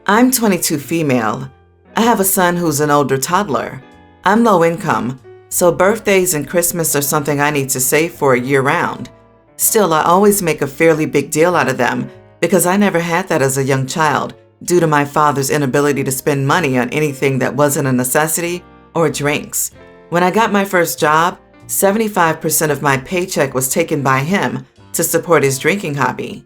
I'm 22 female. I have a son who's an older toddler. I'm low income, so birthdays and Christmas are something I need to save for year-round. Still, I always make a fairly big deal out of them because I never had that as a young child due to my father's inability to spend money on anything that wasn't a necessity or drinks. When I got my first job, 75% of my paycheck was taken by him to support his drinking hobby.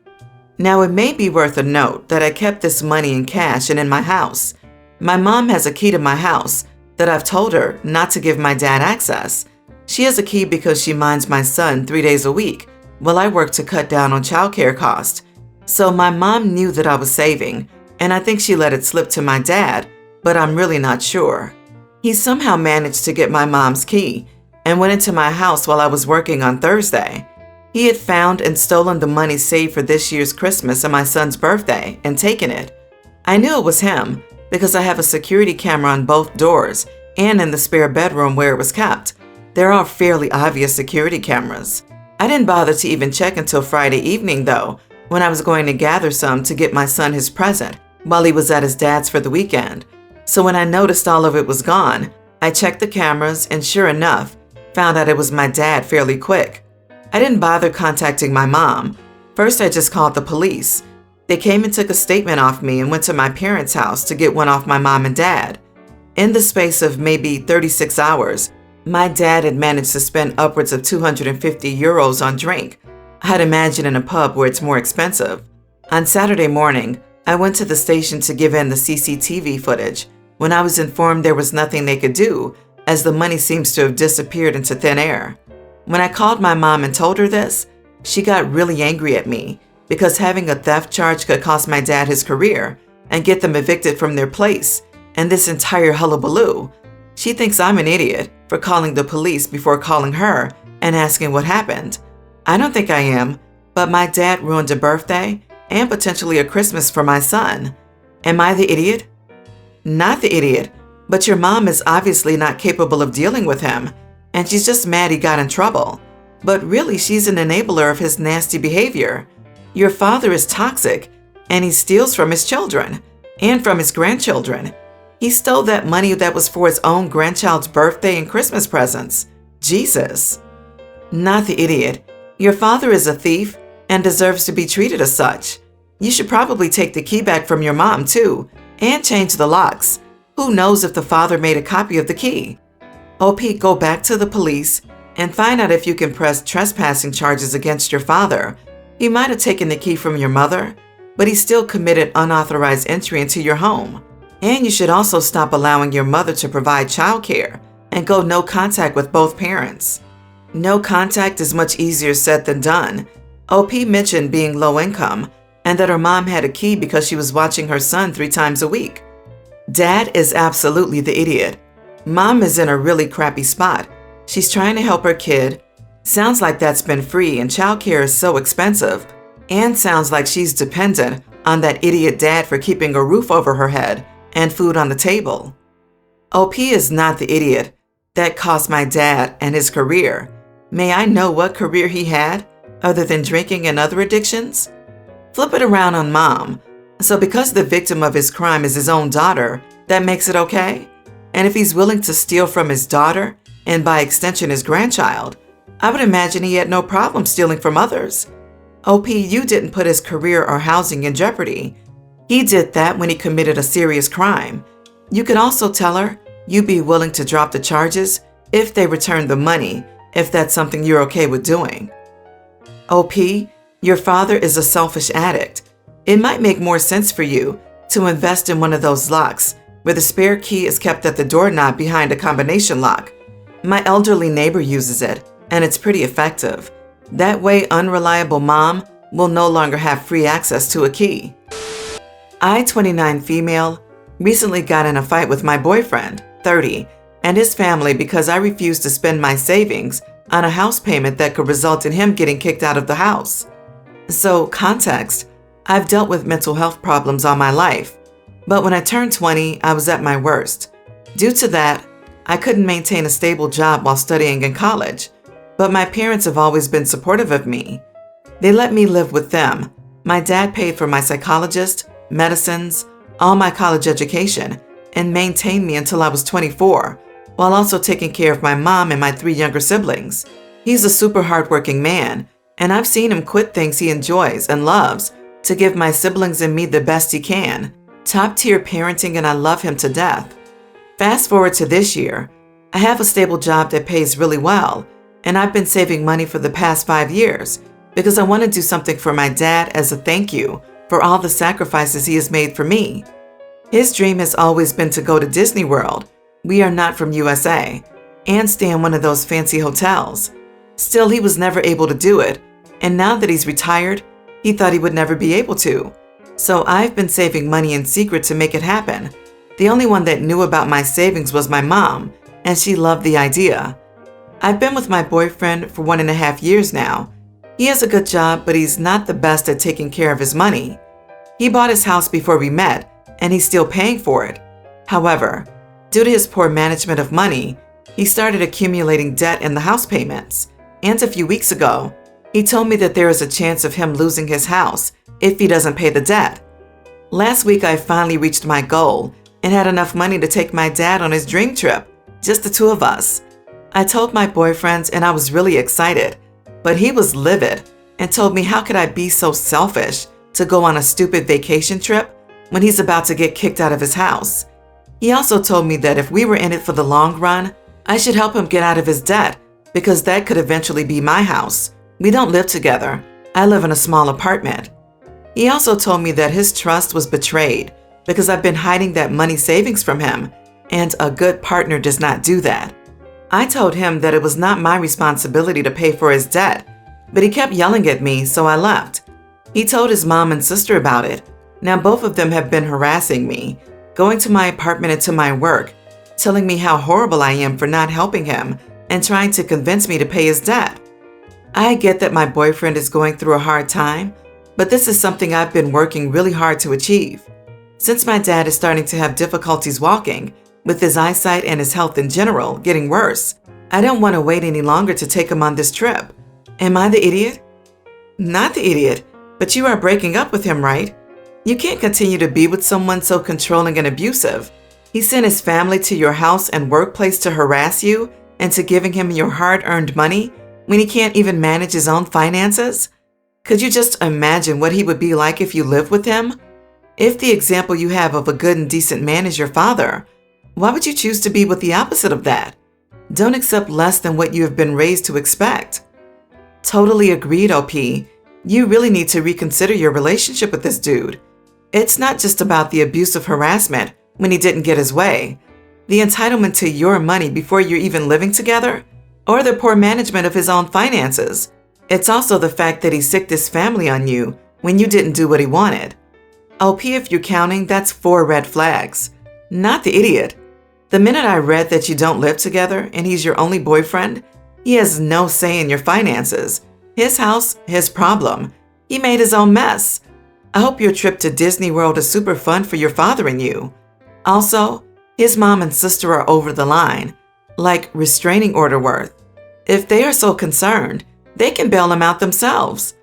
Now, it may be worth a note that I kept this money in cash and in my house. My mom has a key to my house that I've told her not to give my dad access. She has a key because she minds my son 3 days a week while I work to cut down on childcare costs. So my mom knew that I was saving, and I think she let it slip to my dad, but I'm really not sure. He somehow managed to get my mom's key and went into my house while I was working on Thursday. He had found and stolen the money saved for this year's Christmas and my son's birthday and taken it. I knew it was him because I have a security camera on both doors and in the spare bedroom where it was kept. There are fairly obvious security cameras. I didn't bother to even check until Friday evening, though, when I was going to gather some to get my son his present while he was at his dad's for the weekend. So when I noticed all of it was gone, I checked the cameras and sure enough, found out it was my dad fairly quick. I didn't bother contacting my mom. First, I just called the police. They came and took a statement off me and went to my parents' house to get one off my mom and dad. In the space of maybe 36 hours, my dad had managed to spend upwards of 250 euros on drink. I'd imagine in a pub where it's more expensive. On Saturday morning, I went to the station to give in the CCTV footage when I was informed there was nothing they could do as the money seems to have disappeared into thin air. When I called my mom and told her this, she got really angry at me because having a theft charge could cost my dad his career and get them evicted from their place and this entire hullabaloo. She thinks I'm an idiot for calling the police before calling her and asking what happened. I don't think I am, but my dad ruined a birthday and potentially a Christmas for my son. Am I the idiot? Not the idiot, but your mom is obviously not capable of dealing with him, and she's just mad he got in trouble. But really, she's an enabler of his nasty behavior. Your father is toxic, and he steals from his children and from his grandchildren. He stole that money that was for his own grandchild's birthday and Christmas presents. Jesus. Not the idiot. Your father is a thief and deserves to be treated as such. You should probably take the key back from your mom, too, and change the locks. Who knows if the father made a copy of the key? OP, go back to the police and find out if you can press trespassing charges against your father. He might have taken the key from your mother, but he still committed unauthorized entry into your home. And you should also stop allowing your mother to provide childcare and go no contact with both parents. No contact is much easier said than done. OP mentioned being low income and that her mom had a key because she was watching her son 3 times a week. Dad is absolutely the idiot. Mom is in a really crappy spot. She's trying to help her kid. Sounds like that's been free and childcare is so expensive. And sounds like she's dependent on that idiot dad for keeping a roof over her head and food on the table. OP is not the idiot. That cost my dad and his career. May I know what career he had other than drinking and other addictions? Flip it around on mom. So because the victim of his crime is his own daughter, that makes it okay? And if he's willing to steal from his daughter, and by extension his grandchild, I would imagine he had no problem stealing from others. OP, you didn't put his career or housing in jeopardy. He did that when he committed a serious crime. You could also tell her you'd be willing to drop the charges if they return the money, if that's something you're okay with doing. OP, your father is a selfish addict. It might make more sense for you to invest in one of those locks where the spare key is kept at the doorknob behind a combination lock. My elderly neighbor uses it, and it's pretty effective. That way, unreliable mom will no longer have free access to a key. I, 29 female, recently got in a fight with my boyfriend, 30, and his family because I refused to spend my savings on a house payment that could result in him getting kicked out of the house. So, context, I've dealt with mental health problems all my life. But when I turned 20, I was at my worst. Due to that, I couldn't maintain a stable job while studying in college, but my parents have always been supportive of me. They let me live with them. My dad paid for my psychologist, medicines, all my college education and maintained me until I was 24, while also taking care of my mom and my 3 younger siblings. He's a super hardworking man, and I've seen him quit things he enjoys and loves to give my siblings and me the best he can. Top-tier parenting, and I love him to death. Fast forward to this year, I have a stable job that pays really well, and I've been saving money for the past 5 years because I want to do something for my dad as a thank you for all the sacrifices he has made for me. His dream has always been to go to Disney World. We are not from USA, and stay in one of those fancy hotels. Still, he was never able to do it, and now that he's retired, he thought he would never be able to. So I've been saving money in secret to make it happen. The only one that knew about my savings was my mom, and she loved the idea. I've been with my boyfriend for 1.5 years now. He has a good job, but he's not the best at taking care of his money. He bought his house before we met, and he's still paying for it. However, due to his poor management of money, he started accumulating debt in the house payments. And a few weeks ago, he told me that there is a chance of him losing his house if he doesn't pay the debt. Last week, I finally reached my goal and had enough money to take my dad on his dream trip, just the 2 of us. I told my boyfriend and I was really excited, but he was livid and told me how could I be so selfish to go on a stupid vacation trip when he's about to get kicked out of his house. He also told me that if we were in it for the long run, I should help him get out of his debt because that could eventually be my house. We don't live together. I live in a small apartment. He also told me that his trust was betrayed because I've been hiding that money savings from him, and a good partner does not do that. I told him that it was not my responsibility to pay for his debt, but he kept yelling at me, so I left. He told his mom and sister about it. Now both of them have been harassing me, going to my apartment and to my work, telling me how horrible I am for not helping him and trying to convince me to pay his debt. I get that my boyfriend is going through a hard time, but this is something I've been working really hard to achieve. Since my dad is starting to have difficulties walking, with his eyesight and his health in general getting worse, I don't want to wait any longer to take him on this trip. Am I the idiot? Not the idiot, but you are breaking up with him, right? You can't continue to be with someone so controlling and abusive. He sent his family to your house and workplace to harass you and to giving him your hard-earned money when he can't even manage his own finances? Could you just imagine what he would be like if you lived with him? If the example you have of a good and decent man is your father, why would you choose to be with the opposite of that? Don't accept less than what you have been raised to expect. Totally agreed, OP. You really need to reconsider your relationship with this dude. It's not just about the abusive harassment when he didn't get his way, the entitlement to your money before you're even living together, or the poor management of his own finances. It's also the fact that he sicked his family on you when you didn't do what he wanted. OP, if you're counting, that's 4 red flags. Not the idiot. The minute I read that you don't live together and he's your only boyfriend, he has no say in your finances. His house, his problem. He made his own mess. I hope your trip to Disney World is super fun for your father and you. Also, his mom and sister are over the line, like restraining order worth. If they are so concerned, they can bail him out themselves.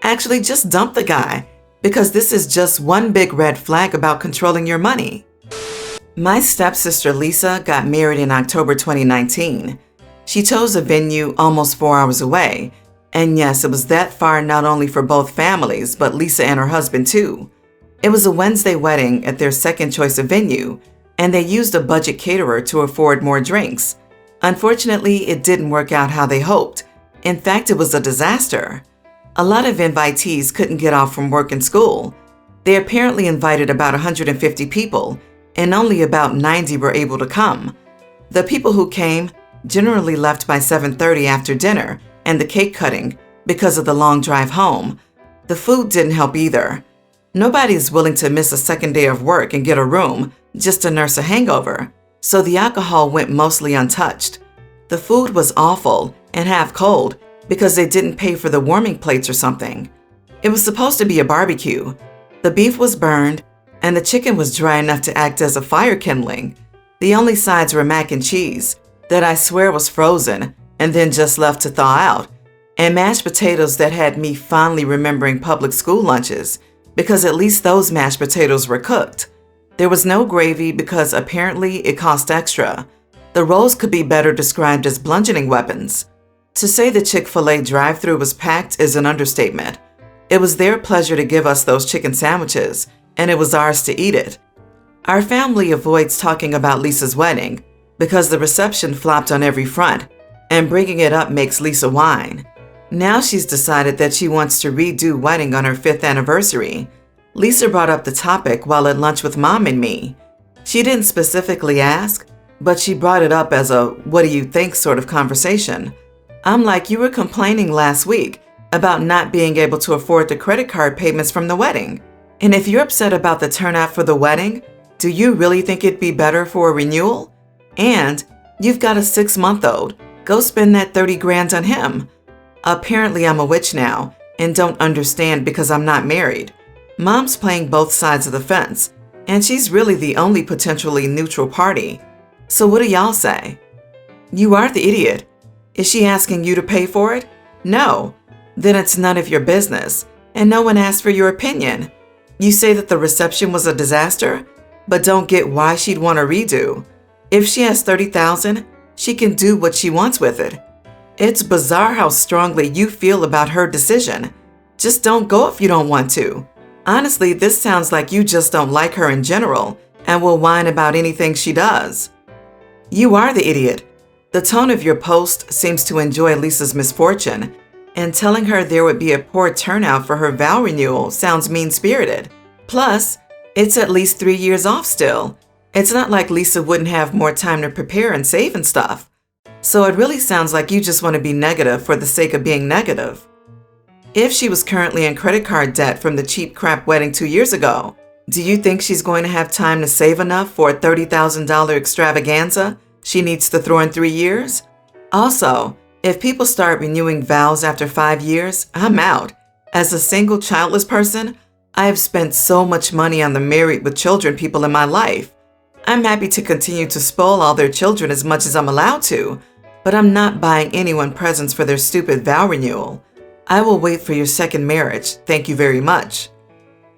Actually, just dump the guy, because this is just one big red flag about controlling your money. My stepsister Lisa got married in October 2019. She chose a venue almost 4 hours away. And yes, it was that far not only for both families, but Lisa and her husband too. It was a Wednesday wedding at their second choice of venue, and they used a budget caterer to afford more drinks. Unfortunately, it didn't work out how they hoped. In fact, it was a disaster. A lot of invitees couldn't get off from work and school. They apparently invited about 150 people, and only about 90 were able to come. The people who came generally left by 7:30 after dinner and the cake cutting because of the long drive home. The food didn't help either. Nobody is willing to miss a second day of work and get a room just to nurse a hangover, so the alcohol went mostly untouched. The food was awful and half cold because they didn't pay for the warming plates or something. It was supposed to be a barbecue. The beef was burned and the chicken was dry enough to act as a fire kindling. The only sides were mac and cheese that I swear was frozen and then just left to thaw out, and mashed potatoes that had me fondly remembering public school lunches because at least those mashed potatoes were cooked. There was no gravy because apparently it cost extra. The rolls could be better described as bludgeoning weapons. To say the Chick-fil-A drive-thru was packed is an understatement. It was their pleasure to give us those chicken sandwiches, and it was ours to eat it. Our family avoids talking about Lisa's wedding because the reception flopped on every front, and bringing it up makes Lisa whine. Now she's decided that she wants to redo wedding on her 5th anniversary. Lisa brought up the topic while at lunch with Mom and me. She didn't specifically ask, but she brought it up as a "what do you think" sort of conversation. I'm like, you were complaining last week about not being able to afford the credit card payments from the wedding. And if you're upset about the turnout for the wedding, do you really think it'd be better for a renewal? And you've got a 6-month-old. Go spend that 30 grand on him. Apparently I'm a witch now and don't understand because I'm not married. Mom's playing both sides of the fence, and she's really the only potentially neutral party. So what do y'all say? You are the idiot. Is she asking you to pay for it? No. Then it's none of your business, and no one asked for your opinion. You say that the reception was a disaster, but don't get why she'd want a redo. If she has $30,000, she can do what she wants with it. It's bizarre how strongly you feel about her decision. Just don't go if you don't want to. Honestly, this sounds like you just don't like her in general and will whine about anything she does. You are the idiot. The tone of your post seems to enjoy Lisa's misfortune, and telling her there would be a poor turnout for her vow renewal sounds mean-spirited. Plus, it's at least 3 years off still. It's not like Lisa wouldn't have more time to prepare and save and stuff. So it really sounds like you just want to be negative for the sake of being negative. If she was currently in credit card debt from the cheap crap wedding 2 years ago, do you think she's going to have time to save enough for a $30,000 extravaganza she needs to throw in 3 years? Also, if people start renewing vows after 5 years, I'm out. As a single childless person, I have spent so much money on the married with children people in my life. I'm happy to continue to spoil all their children as much as I'm allowed to, but I'm not buying anyone presents for their stupid vow renewal. I will wait for your second marriage, thank you very much.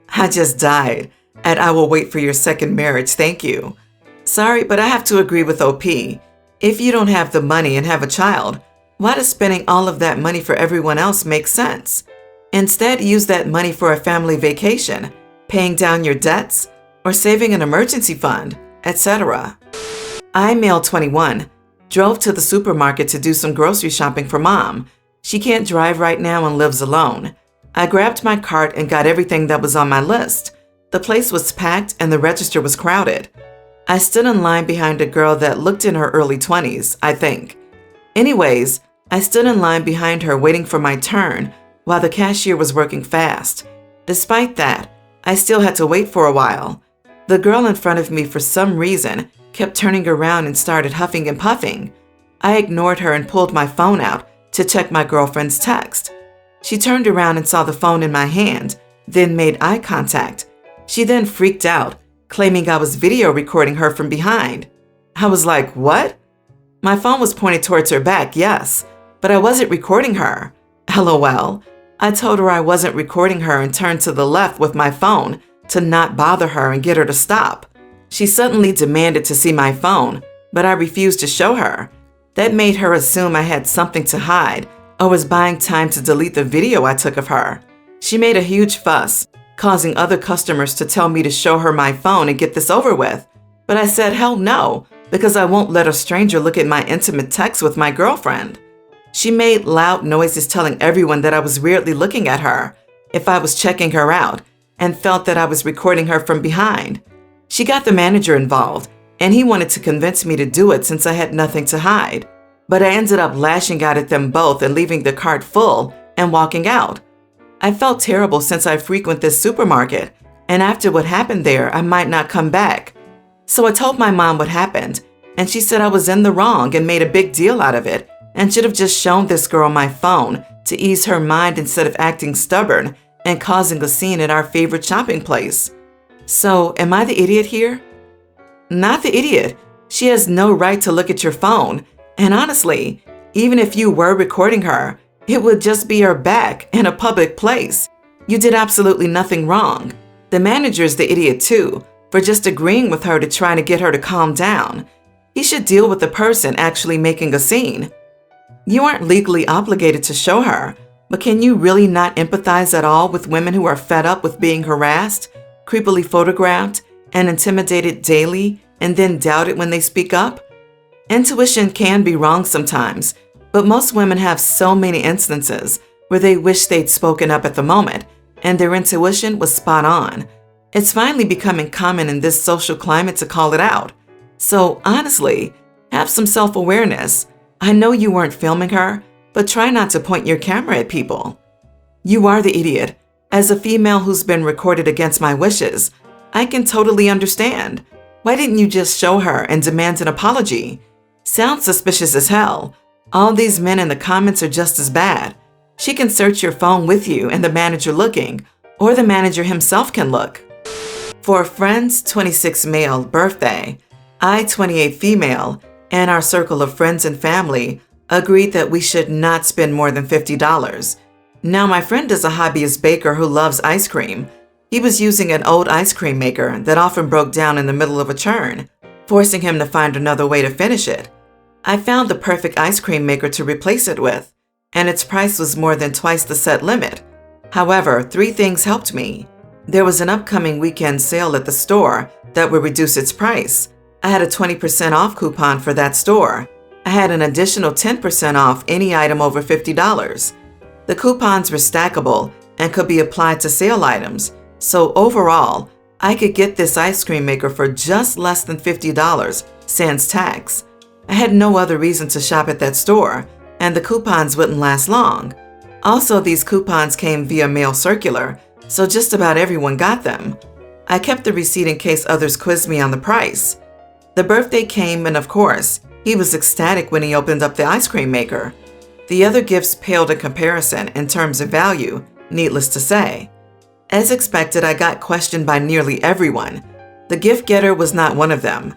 I just died at "I will wait for your second marriage, thank you." Sorry, but I have to agree with OP. If you don't have the money and have a child, why does spending all of that money for everyone else make sense? Instead, use that money for a family vacation, paying down your debts, or saving an emergency fund, etc. I, male 21, drove to the supermarket to do some grocery shopping for Mom. She can't drive right now and lives alone. I grabbed my cart and got everything that was on my list. The place was packed and the register was crowded. I stood in line behind a girl that looked in her early 20s, I think. Anyways, I stood in line behind her waiting for my turn while the cashier was working fast. Despite that, I still had to wait for a while. The girl in front of me, for some reason, kept turning around and started huffing and puffing. I ignored her and pulled my phone out to check my girlfriend's text. She turned around and saw the phone in my hand, then made eye contact. She then freaked out, claiming I was video recording her from behind. I was like, what? My phone was pointed towards her back, yes, but I wasn't recording her. LOL. I told her I wasn't recording her and turned to the left with my phone to not bother her and get her to stop. She suddenly demanded to see my phone, but I refused to show her. That made her assume I had something to hide or was buying time to delete the video I took of her. She made a huge fuss, causing other customers to tell me to show her my phone and get this over with. But I said hell no, because I won't let a stranger look at my intimate texts with my girlfriend. She made loud noises telling everyone that I was weirdly looking at her if I was checking her out and felt that I was recording her from behind. She got the manager involved, and he wanted to convince me to do it since I had nothing to hide. But I ended up lashing out at them both and leaving the cart full and walking out. I felt terrible since I frequent this supermarket, and after what happened there, I might not come back. So I told my mom what happened, and she said I was in the wrong and made a big deal out of it and should have just shown this girl my phone to ease her mind instead of acting stubborn and causing a scene at our favorite shopping place. So, am I the idiot here? Not the idiot. She has no right to look at your phone. And honestly, even if you were recording her, it would just be her back in a public place. You did absolutely nothing wrong. The manager's the idiot too, for just agreeing with her to try to get her to calm down. He should deal with the person actually making a scene. You aren't legally obligated to show her, but can you really not empathize at all with women who are fed up with being harassed, creepily photographed, and intimidated daily, and then doubt it when they speak up? Intuition can be wrong sometimes, but most women have so many instances where they wish they'd spoken up at the moment, and their intuition was spot on. It's finally becoming common in this social climate to call it out. So honestly, have some self-awareness. I know you weren't filming her, but try not to point your camera at people. You are the idiot. As a female who's been recorded against my wishes, I can totally understand. Why didn't you just show her and demand an apology? Sounds suspicious as hell. All these men in the comments are just as bad. She can search your phone with you and the manager looking, or the manager himself can look. For a friend's 26 male birthday, I, 28 female, and our circle of friends and family agreed that we should not spend more than $50. Now, my friend is a hobbyist baker who loves ice cream. He was using an old ice cream maker that often broke down in the middle of a churn, forcing him to find another way to finish it. I found the perfect ice cream maker to replace it with, and its price was more than twice the set limit. However, 3 things helped me. There was an upcoming weekend sale at the store that would reduce its price. I had a 20% off coupon for that store. I had an additional 10% off any item over $50. The coupons were stackable and could be applied to sale items. So overall, I could get this ice cream maker for just less than $50, sans tax. I had no other reason to shop at that store, and the coupons wouldn't last long. Also, these coupons came via mail circular, so just about everyone got them. I kept the receipt in case others quizzed me on the price. The birthday came, and of course, he was ecstatic when he opened up the ice cream maker. The other gifts paled in comparison in terms of value, needless to say. As expected, I got questioned by nearly everyone. The gift getter was not one of them.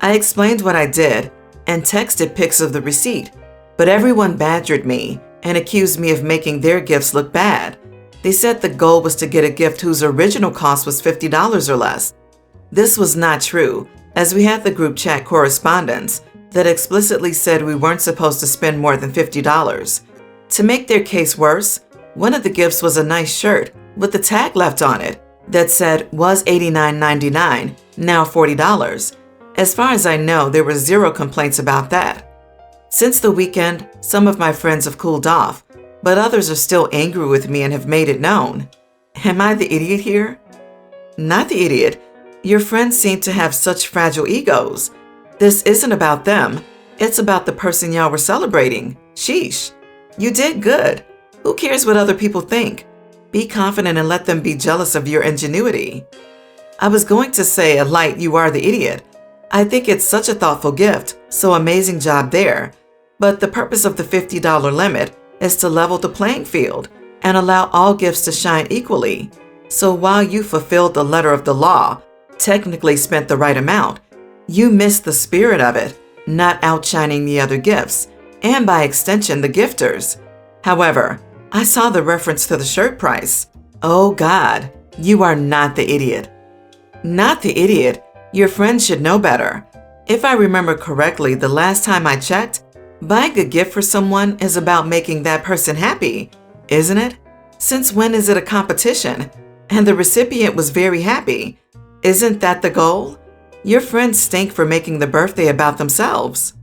I explained what I did and texted pics of the receipt, but everyone badgered me and accused me of making their gifts look bad. They said the goal was to get a gift whose original cost was $50 or less. This was not true, as we had the group chat correspondence that explicitly said we weren't supposed to spend more than $50. To make their case worse, one of the gifts was a nice shirt with the tag left on it that said was $89.99, now $40. As far as I know, there were 0 complaints about that. Since the weekend, some of my friends have cooled off, but others are still angry with me and have made it known. Am I the idiot here? Not the idiot. Your friends seem to have such fragile egos. This isn't about them. It's about the person y'all were celebrating. Sheesh. You did good. Who cares what other people think? Be confident and let them be jealous of your ingenuity. I was going to say, a light, you are the idiot. I think it's such a thoughtful gift, so amazing job there. But the purpose of the $50 limit is to level the playing field and allow all gifts to shine equally. So while you fulfilled the letter of the law, technically spent the right amount, you missed the spirit of it, not outshining the other gifts, and by extension the gifters. However, I saw the reference to the shirt price. Oh God, you are not the idiot. Not the idiot. Your friends should know better. If I remember correctly, the last time I checked, buying a gift for someone is about making that person happy, isn't it? Since when is it a competition? And the recipient was very happy. Isn't that the goal? Your friends stink for making the birthday about themselves.